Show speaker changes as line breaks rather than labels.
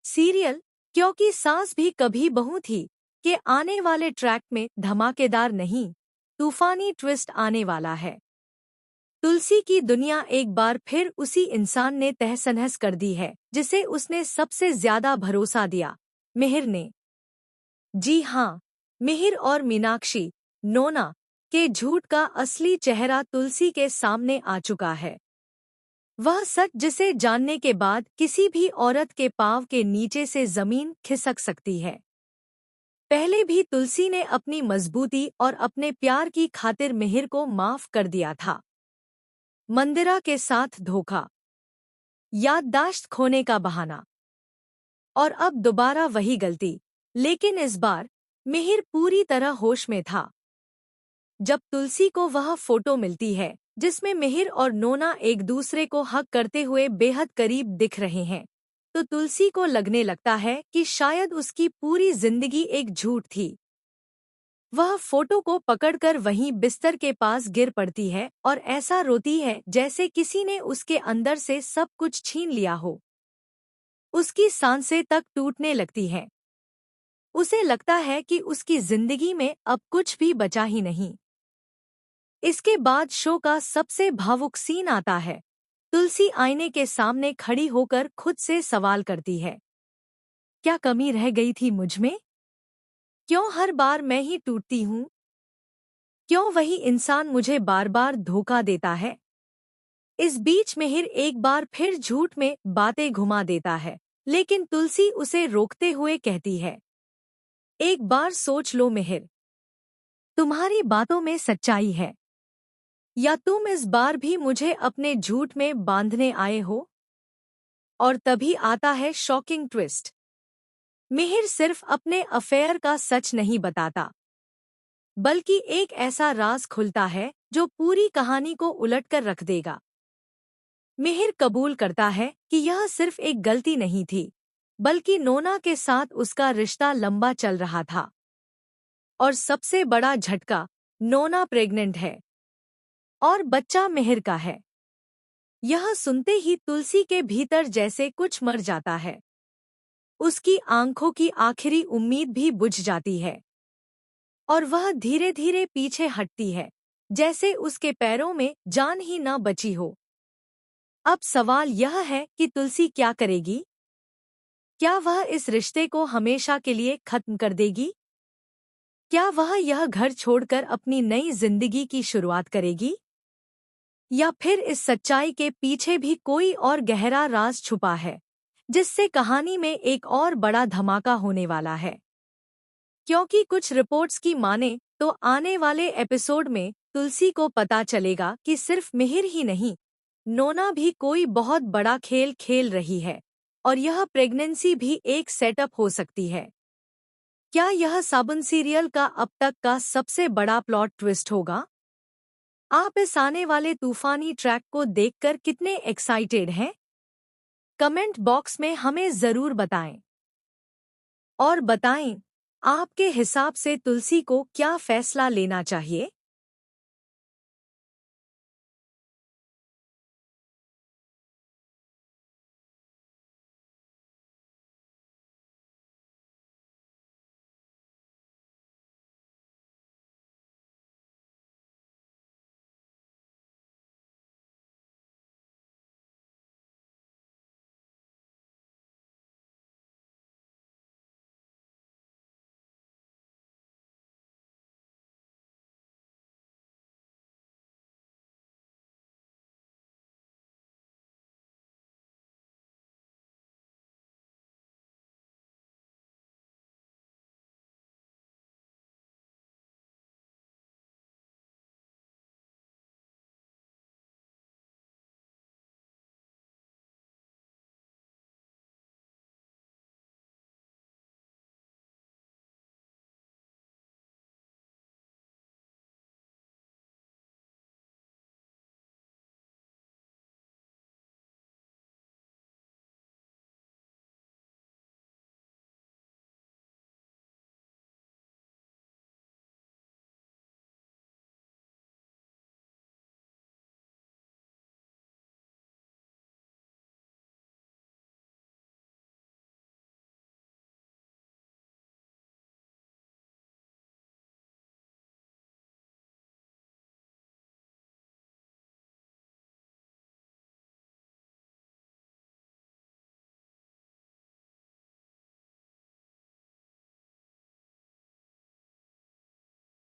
Serial क्योंकि सास भी कभी बहू थी के आने वाले ट्रैक में धमाकेदार नहीं, तूफानी ट्विस्ट आने वाला है। तुलसी की दुनिया एक बार फिर उसी इंसान ने तहस-नहस कर दी है जिसे उसने सबसे ज्यादा भरोसा दिया, मिहिर ने। जी हाँ, मिहिर और मीनाक्षी, नोना के झूठ का असली चेहरा तुलसी के सामने आ चुका है। वह सच जिसे जानने के बाद किसी भी औरत के पाँव के नीचे से जमीन खिसक सकती है। पहले भी तुलसी ने अपनी मजबूती और अपने प्यार की खातिर मिहिर को माफ कर दिया था। मंदिरा के साथ धोखा, याददाश्त खोने का बहाना, और अब दोबारा वही गलती। लेकिन इस बार मिहिर पूरी तरह होश में था। जब तुलसी को वह फोटो मिलती है जिसमें मिहिर और नोना एक दूसरे को हक करते हुए बेहद करीब दिख रहे हैं, तो तुलसी को लगने लगता है कि शायद उसकी पूरी जिंदगी एक झूठ थी। वह फोटो को पकड़कर वहीं बिस्तर के पास गिर पड़ती है और ऐसा रोती है जैसे किसी ने उसके अंदर से सब कुछ छीन लिया हो। उसकी सांसें तक टूटने लगती हैं। उसे लगता है कि उसकी जिंदगी में अब कुछ भी बचा ही नहीं। इसके बाद शो का सबसे भावुक सीन आता है। तुलसी आईने के सामने खड़ी होकर खुद से सवाल करती है, क्या कमी रह गई थी मुझमें? क्यों हर बार मैं ही टूटती हूँ? क्यों वही इंसान मुझे बार बार धोखा देता है? इस बीच मिहिर एक बार फिर झूठ में बातें घुमा देता है, लेकिन तुलसी उसे रोकते हुए कहती है, एक बार सोच लो मिहिर, तुम्हारी बातों में सच्चाई है, या तुम इस बार भी मुझे अपने झूठ में बांधने आए हो? और तभी आता है शॉकिंग ट्विस्ट। मिहिर सिर्फ अपने अफेयर का सच नहीं बताता, बल्कि एक ऐसा राज खुलता है जो पूरी कहानी को उलटकर रख देगा। मिहिर कबूल करता है कि यह सिर्फ एक गलती नहीं थी, बल्कि नोना के साथ उसका रिश्ता लंबा चल रहा था। और सबसे बड़ा झटका, नोना प्रेग्नेंट है और बच्चा मिहिर का है। यह सुनते ही तुलसी के भीतर जैसे कुछ मर जाता है। उसकी आंखों की आखिरी उम्मीद भी बुझ जाती है और वह धीरे धीरे पीछे हटती है, जैसे उसके पैरों में जान ही न बची हो। अब सवाल यह है कि तुलसी क्या करेगी? क्या वह इस रिश्ते को हमेशा के लिए खत्म कर देगी? क्या वह यह घर छोड़कर अपनी नई जिंदगी की शुरुआत करेगी? या फिर इस सच्चाई के पीछे भी कोई और गहरा राज छुपा है, जिससे कहानी में एक और बड़ा धमाका होने वाला है? क्योंकि कुछ रिपोर्ट्स की माने तो आने वाले एपिसोड में तुलसी को पता चलेगा कि सिर्फ मिहिर ही नहीं, नोना भी कोई बहुत बड़ा खेल खेल रही है, और यह प्रेगनेंसी भी एक सेटअप हो सकती है। क्या यह साबुन सीरियल का अब तक का सबसे बड़ा प्लॉट ट्विस्ट होगा? आप इस आने वाले तूफानी ट्रैक को देखकर कितने एक्साइटेड हैं? कमेंट बॉक्स में हमें जरूर बताएं। और बताएं, आपके हिसाब से तुलसी को क्या फैसला लेना चाहिए?